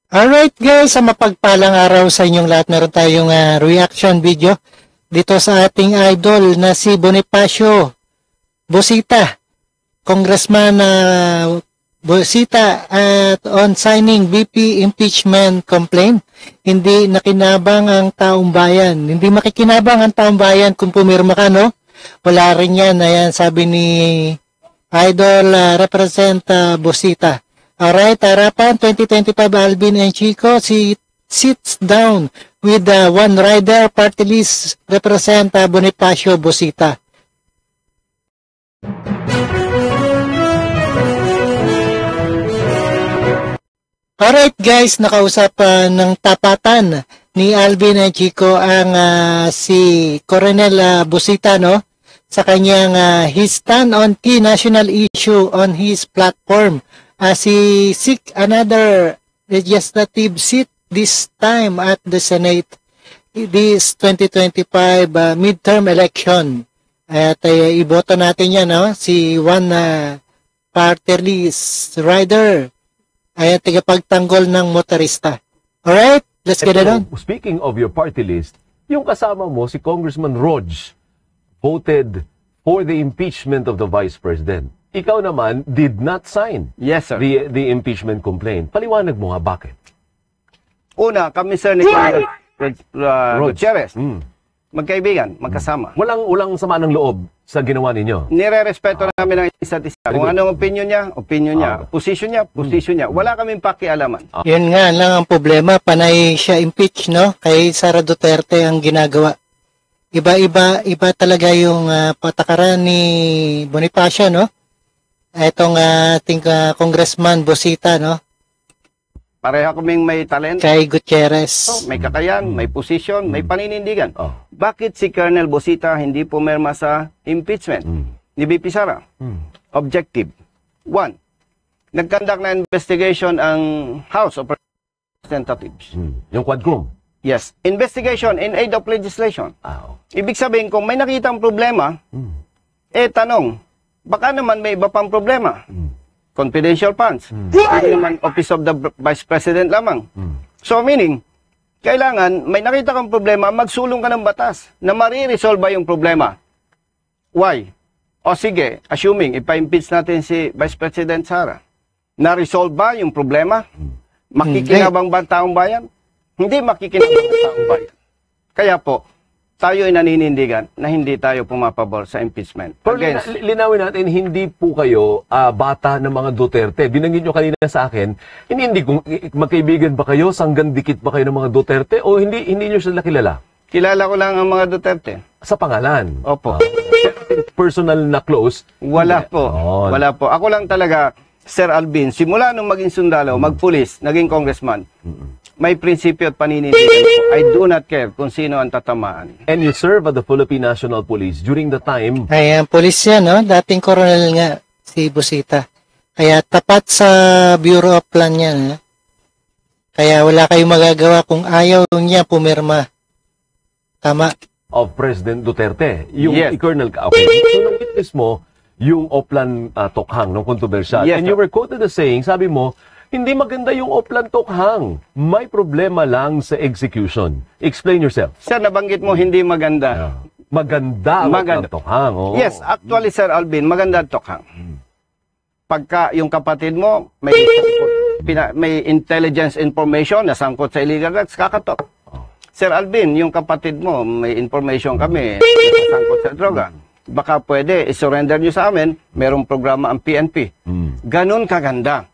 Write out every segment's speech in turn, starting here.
Alright guys, sa mapagpalang araw sa inyong lahat, meron tayong reaction video dito sa ating idol na si Bonifacio Busita, Congressman Busita, at on signing BP impeachment complaint. Hindi nakinabang ang taong bayan. Hindi makikinabang ang taong bayan kung pumirma ka, no? Wala rin yan. Ayan, sabi ni Idol Represent Busita. Alright, harapan 2025 Alvin and Chico sits down with one rider party list represent Bonifacio Busita. Alright guys, nakausap ng tapatan ni Alvin and Chico ang si Coronel Busita, no? Sa kanyang his stand on key national issue on his platform. He seek another legislative seat this time at the Senate this 2025 midterm election. At iboto natin yan, no? Si one party list rider ay tagapagtanggol ng motorista. Alright, let's get it on. Speaking of your party list, yung kasama mo, si Congressman Rog, voted for the impeachment of the Vice President. Ikaw naman did not sign the impeachment complaint. Paliwanag mo nga bakit? Una, kami sir ni Gutierrez, magkaibigan, magkasama. Walang sama ng loob sa ginawa ninyo? Nire-respeto namin ang isa't isa. Kung anong opinion niya, position niya. Wala kaming pakialaman. Yun nga lang ang problema, panay siya impeach, no? Kay Sara Duterte ang ginagawa. Iba talaga yung patakaran ni Bonifacio, no? Itong ating Congressman Busita, no? Pareha kaming may talent. Kay Gutierrez. May kakayan, may position, may paninindigan. Bakit si Colonel Busita hindi pumirma sa impeachment ni BP Sara? Objective. One, nagkandak na investigation ang House of Representatives. Yung Quadcom? Yes. Investigation in aid of legislation. Ibig sabihin, kung may nakitang problema, tanong, baka naman may iba pang problema. Confidential funds. Hindi naman Office of the Vice President lamang. So meaning, kailangan may nakita kang problema, magsulong ka ng batas na mariresolve yung problema. Why? O sige, assuming ipa-impeach natin si Vice President Sara, na-resolve ba yung problema? Makikinabang ba ang taong bayan? Hindi makikinabang ang taong bayan. Kaya po, tayo ay naninindigan na hindi tayo pumapabor sa impeachment. Pero linawin natin, hindi po kayo bata ng mga Duterte. Binanggit nyo kanina sa akin, hindi kung magkaibigan ba kayo, sanggan dikit ba kayo ng mga Duterte, o hindi nyo sila kilala? Kilala ko lang ang mga Duterte. Sa pangalan? Opo. Personal na close? Wala po. Wala po. Ako lang talaga, Sir Alvin, simula nung maging sundalo, magpulis, naging congressman, may prinsipyo at paninindigan ko. I do not care kung sino ang tatamaan. And you serve at the Philippine National Police during the time... Ayan, police yan, no? Dating coronel nga, si Busita. Kaya tapat sa Bureau of Plan yan, no? Kaya wala kayong magagawa kung ayaw niya pumirma. Tama. Of President Duterte. Yung Colonel... Okay. So, nang-witness mo yung Oplan Tokhang, nung kontrobersyal. And you were quoted as saying, sabi mo, hindi maganda yung Oplan Tokhang. May problema lang sa execution. Explain yourself. Sir, nabanggit mo hindi maganda. Maganda ang Oplan Tokhang. Yes, actually, Sir Alvin, maganda ang Tokhang. Pagka yung kapatid mo, may intelligence information na sangkot sa illegal drugs, kakatok. Sir Alvin, yung kapatid mo, may information kami na sangkot sa droga. Baka pwede, i-surrender nyo sa amin, merong programa ang PNP. Ganon kaganda.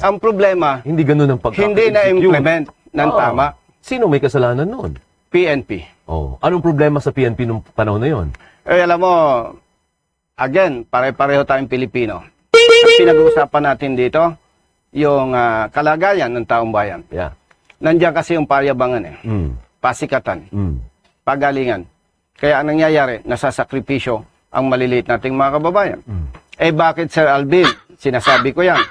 Ang problema, hindi ganun ang hindi na-implement ng tama. Sino may kasalanan noon? PNP. Anong problema sa PNP nung panahon na yon? Alam mo, again, pare-pareho tayong Pilipino. Ang pinag-uusapan natin dito, yung kalagayan ng taong bayan. Nandiyan kasi yung pariyabangan pasikatan, pagalingan. Kaya ang nangyayari, nasasakripisyo ang maliliit nating mga kababayan. Bakit Sir Alvin? Sinasabi ko yan.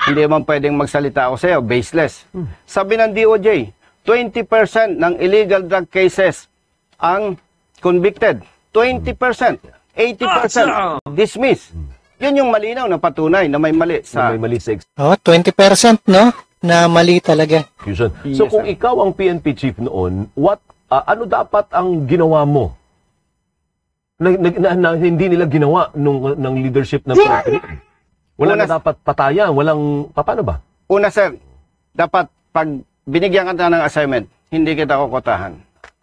Hindi man pwedeng magsalita ako sa'yo, baseless. Sabi ng DOJ, 20% ng illegal drug cases ang convicted. 20%. 80% dismissed. Yun yung malinaw na patunay na may mali sa... 20%, no? na mali talaga. So kung ikaw ang PNP chief noon, ano dapat ang ginawa mo? Na hindi nila ginawa ng leadership ng PNP? Wala na dapat patayan, paano ba? Una sir, dapat pag binigyan ka ng assignment, hindi kita kukotahan.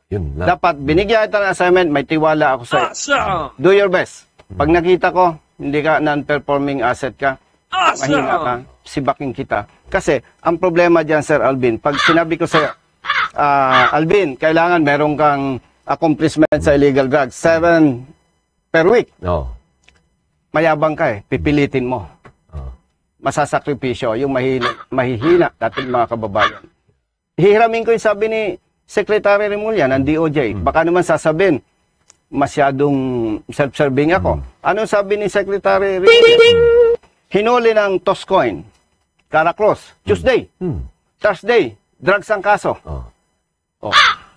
Yun lang. Dapat binigyan kita ng assignment, may tiwala ako sa iyo. Do your best. Pag nakita ko, hindi ka non-performing asset ka, mahina ka, sibaking kita. Kasi, ang problema dyan, Sir Alvin, pag sinabi ko sa'yo, Alvin, kailangan meron kang accomplishment sa illegal drugs, 7 per week. No. Mayabang ka eh, pipilitin mo. Masasakripisyo, yung mahihina dating mga kababayan. Hihiramin ko yung sabi ni Secretary Remulla ng DOJ. Baka naman sasabihin, masyadong self-serving ako. Ano sabi ni Secretary Remulla? Hinuli ng Toscoin, Caracross, Tuesday, Thursday, drugs ang kaso.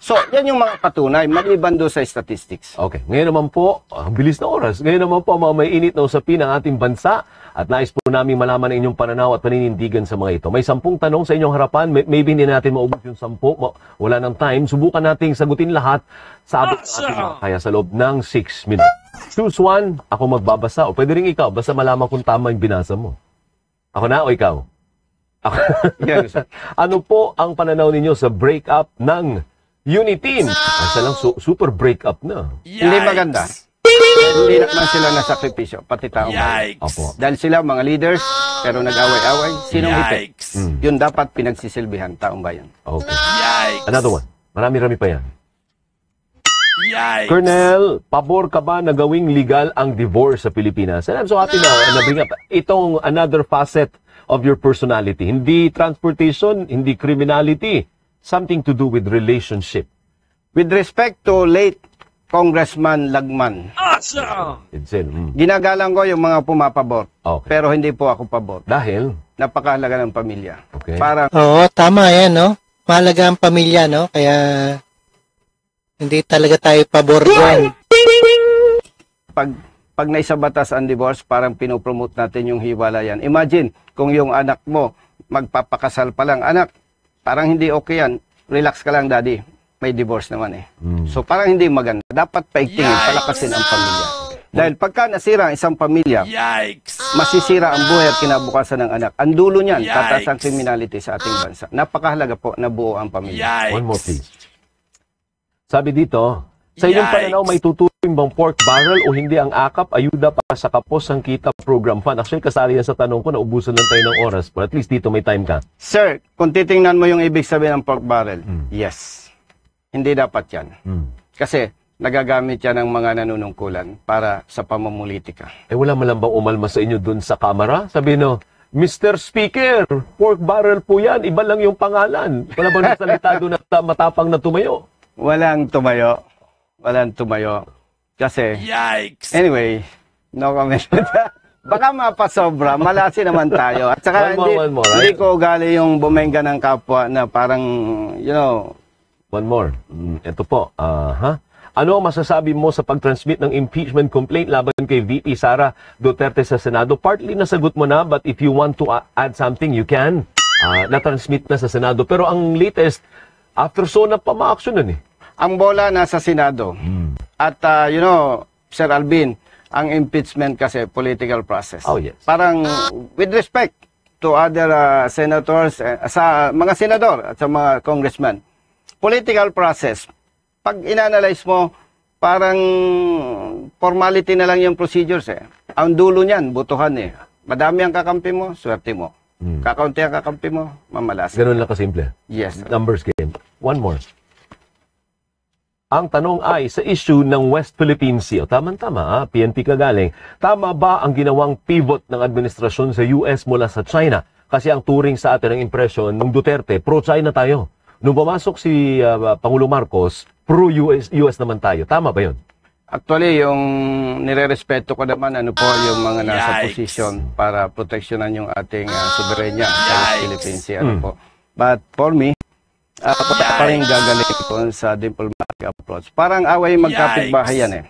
So, yan yung mga patunay, maliban doon sa statistics. Okay. Ngayon naman po, ang bilis na oras. Ngayon naman po, mga may init na usapin ng ating bansa at nais po namin malaman ang inyong pananaw at paninindigan sa mga ito. May 10 tanong sa inyong harapan. Maybe hindi natin maubos yung 10. Wala ng time. Subukan nating sagutin lahat sa abot ng ating kaya sa loob ng 6 minutes. Choose one. Ako magbabasa. O pwede rin ikaw. Basta malaman kung tama yung binasa mo. Ako na o ikaw? Ako. Yes. Ano po ang pananaw ninyo sa breakup ng Uniteen? Kasi lang super breakup na. Hindi maganda. Hindi naman sila nasakripisyo, pati tao. Dahil sila mga leaders, pero nag-away-away, sinong hipit? Yun dapat pinagsisilbihan, taong bayan. Okay. Another one. Marami-rami pa yan. Colonel, pabor ka ba na gawing legal ang divorce sa Pilipinas? And I'm so happy now na bring up itong another facet of your personality. Hindi transportation, hindi criminality. Something to do with relationship. With respect to late Congressman Lagman, ginagalang ko yung mga pumapabor. Okay. Pero hindi po ako pabor. Dahil? Napakahalaga ng pamilya. Okay. Oo, tama yan, no? Mahalaga ang pamilya, no? Kaya hindi talaga tayo pabor doon. Pag naisabatas ang divorce, parang pinopromote natin yung hiwalayan. Imagine, kung yung anak mo, magpapakasal pa lang, anak, parang hindi okay yan. Relax ka lang, daddy. May divorce naman eh. So parang hindi maganda. Dapat paigtingin, palakasin ang pamilya. Dahil pagka nasira ang isang pamilya, masisira ang buhay at kinabukasan ng anak. Ang dulo niyan, tataas ang criminality sa ating bansa. Napakahalaga po na buo ang pamilya. One more please. Sabi dito, sa inyong pananaw, may tuturing bang pork barrel o hindi ang AKAP ayuda para sa Kapos ang Kita Program Fund? Actually, kasali yan sa tanong ko, naubusan lang tayo ng oras. But at least dito may time ka. Sir, kung titingnan mo yung ibig sabihin ng pork barrel, yes. Hindi dapat yan. Kasi nagagamit yan ng mga nanunungkulan para sa pamumulitika. Wala man lang bang umalma sa inyo dun sa kamera? Sabi no, Mr. Speaker, pork barrel po yan. Iba lang yung pangalan. Wala bang nasalita doon na matapang na tumayo? Walang tumayo. Walang tumayo. Kasi, anyway, no comment. Baka mapasobra, malasi naman tayo. At saka hindi ko ugali yung bumenga ng kapwa na parang, you know. One more. Ito po. Ano ang masasabi mo sa pag-transmit ng impeachment complaint laban kay VP Sara Duterte sa Senado? Partly nasagot mo na, but if you want to add something, you can. Na-transmit na sa Senado. Pero ang latest, after SONA pa ma-action nun eh. Ang bola nasa Senado. At, you know, Sir Alvin, ang impeachment kasi political process. Oh, yes. Parang, with respect to other senators, sa mga senador at sa mga congressmen, political process, pag inanalyze mo, parang formality na lang yung procedures eh. Ang dulo niyan, butuhan eh. Madami ang kakampi mo, swerte mo. Kakaunti ang kakampi mo, mamalas. Ganun lang kasimple. Yes. Numbers game. One more. Ang tanong ay sa issue ng West Philippine Sea. Tama-tama, PNP ka galing. Tama ba ang ginawang pivot ng administrasyon sa US mula sa China? Kasi ang turing sa atin ng impression ng Duterte, pro-China tayo. Nung pumasok si Pangulo Marcos, pro-US naman tayo. Tama ba yun? Actually, yung nire-respeto ko naman, ano po, yung mga nasa posisyon para proteksyonan yung ating soberenya sa West Philippine Sea. Ano po. But for me, parang gagaling po sa diplomatic approach. Parang away magkapitbahay yan eh.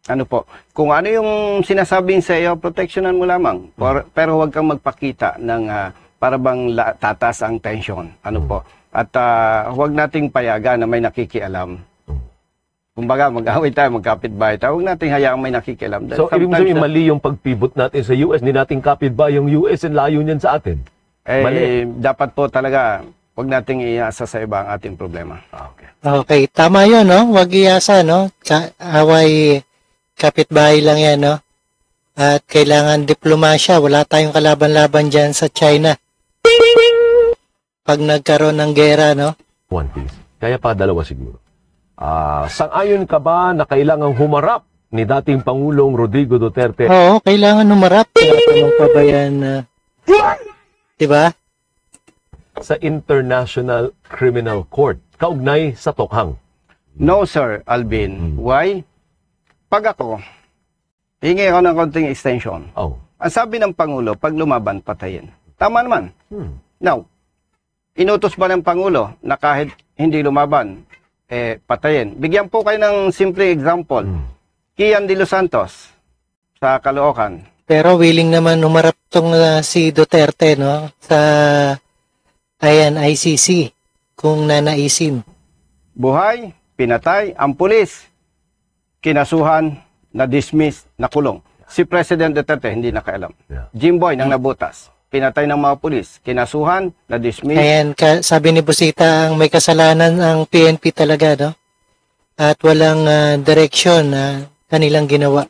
Ano po, kung ano yung sinasabing sa iyo, proteksyonan mo lamang. Pero huwag kang magpakita ng para bang tatas ang tension. Ano po? At huwag nating payagan na may nakikialam. Kumbaga, mag-away tayo, magkapit-bahay tayo. Huwag nating hayaang may nakikialam. So, ibig sabihin, mali yung pagpivot natin sa US. Hindi natin kapit-bahay yung US and layo niyan sa atin. Mali. Dapat po talaga, huwag nating iasa sa iba ang ating problema. Okay. Okay, tama yun, no? Huwag iasa, no? Away, kapitbahay lang yan, no? At kailangan diplomasya. Wala tayong kalaban-laban dyan sa China. Pag nagkaroon ng gera, no? One piece. Kaya pa dalawa siguro. Sang-ayon ka ba na kailangang humarap ni dating Pangulong Rodrigo Duterte? Oo, kailangan humarap. Tanong pa ba yan? Diba? Sa International Criminal Court, kaugnay sa Tokhang. No, Sir Alvin. Why? Pag ako, hingi ako ng konting extension. Ang sabi ng Pangulo, pag lumaban, patayin. Tama naman. Now, inutos ba ng Pangulo na kahit hindi lumaban, patayin? Bigyan po kayo ng simple example. Kian de los Santos sa Caloocan. Pero willing naman humarap tong si Duterte, no? Sa ICC, kung nanaisin. Buhay, pinatay, ang pulis, kinasuhan, na-dismiss, nakulong. Si President Duterte, hindi nakaalam. Jimboy, nang nabutas. Pinatay ng mga pulis, kinasuhan, na-dismiss. Ayan, sabi ni Busita, ang may kasalanan ang PNP talaga, no? At walang direksyon na kanilang ginawa.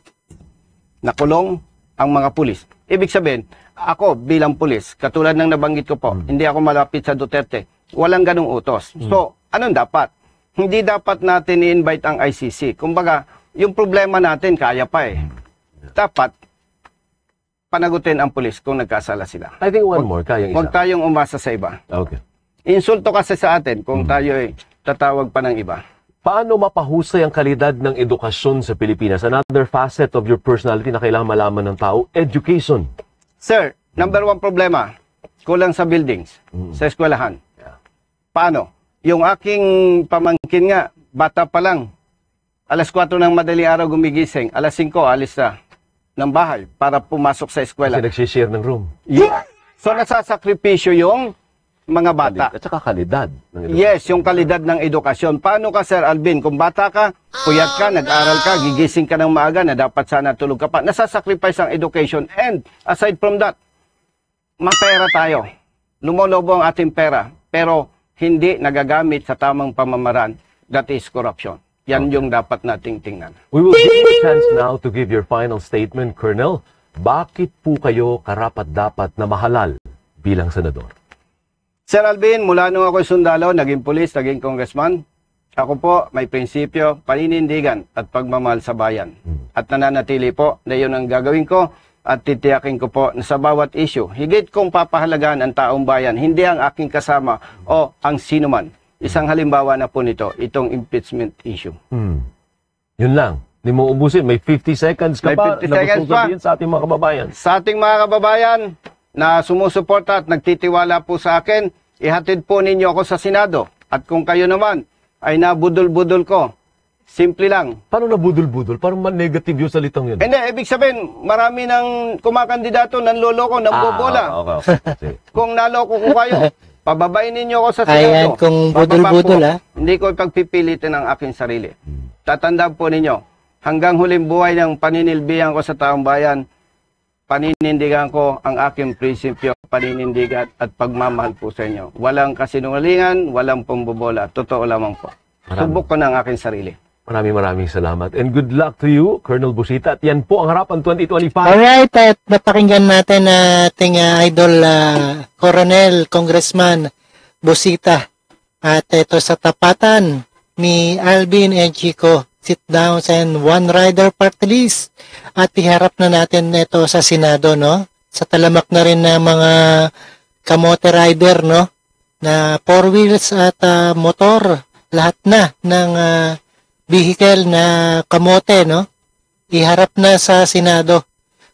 Nakulong ang mga pulis. Ibig sabihin, ako bilang pulis, katulad ng nabanggit ko po, hindi ako malapit sa Duterte. Walang ganong utos. So, anong dapat? Hindi dapat natin i-invite ang ICC. Kumbaga, yung problema natin, kaya pa eh. Dapat, panagutin ang pulis kung nagkasala sila. I think one more, kayang isa. Huwag tayong umasa sa iba. Okay. Insulto kasi sa atin kung tayo ay tatawag pa ng iba. Paano mapahusay ang kalidad ng edukasyon sa Pilipinas? Another facet of your personality na kailangan malaman ng tao, education. Sir, number one problema, kulang sa buildings, sa eskwelahan. Paano? Yung aking pamangkin nga, bata pa lang, alas 4 ng madaling araw gumigising, alas 5 alis na ng bahay para pumasok sa eskwela. Kasi nagsishare ng room. So nasasakripisyo yung mga bata. At saka kalidad ng edukasyon. Yes, yung kalidad ng edukasyon. Paano ka, Sir Alvin? Kung bata ka, puyat ka, nag-aral ka, gigising ka ng maaga na dapat sana tulog ka pa. Nasasacrifice ang education. And aside from that, mapera tayo. Lumolobo ang ating pera. Pero hindi nagagamit sa tamang pamamaraan. That is corruption. Yan yung dapat nating tingnan. We will give you a chance now to give your final statement, Colonel. Bakit po kayo karapat-dapat na mahalal bilang senador? Sir Alvin, mula nung ako'y sundalo, naging pulis, naging congressman, ako po may prinsipyo, paninindigan at pagmamahal sa bayan. At nananatili po na yun ang gagawin ko at titiyakin ko po na sa bawat issue, higit kong papahalagaan ang taong bayan, hindi ang aking kasama o ang sinuman. Isang halimbawa na po nito, itong impeachment issue. Yun lang. Hindi mo ubusin. May 50 seconds ka pa. May 50 seconds pa. Sa ating mga kababayan. Sa ating mga kababayan na sumusuporta at nagtitiwala po sa akin, ihatid po ninyo ako sa Senado. At kung kayo naman ay nabudol-budol ko, simple lang. Paano nabudol-budol? Parang man-negative yung salitang yun. Hindi, ibig sabihin, marami ng kumakandidato, nanloloko, nambobola. Okay. Kung naloko ko kayo, pababain ninyo ako sa Senado. Ayan, kung budol-budol, ha? Hindi ko ipagpipilitin ang aking sarili. Tatandaan po ninyo, hanggang huling buhay ng paninilbihan ko sa taong bayan, paninindigan ko ang aking prinsipyo, paninindigan at pagmamahal po sa inyo. Walang kasinungalingan, walang pambobola. Totoo lamang po. Subok ko ng aking sarili. Maraming salamat. And good luck to you, Colonel Busita. At yan po ang harapan 2025. Alright, at napakinggan natin ating idol Coronel Congressman Busita. At ito sa tapatan ni Alvin and Chico, sit down and one rider party list. At iharap na natin ito sa Senado, no? Sa talamak na rin na mga kamote rider, no? Na 4 wheels at motor, lahat na ng vehicle na kamote, no? Iharap na sa Senado.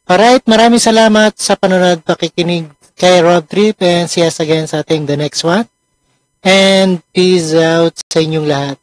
Alright, maraming salamat sa panonood, pakikinig kay Rob Trip, and see us again sa ating the next one. And peace out sa inyong lahat.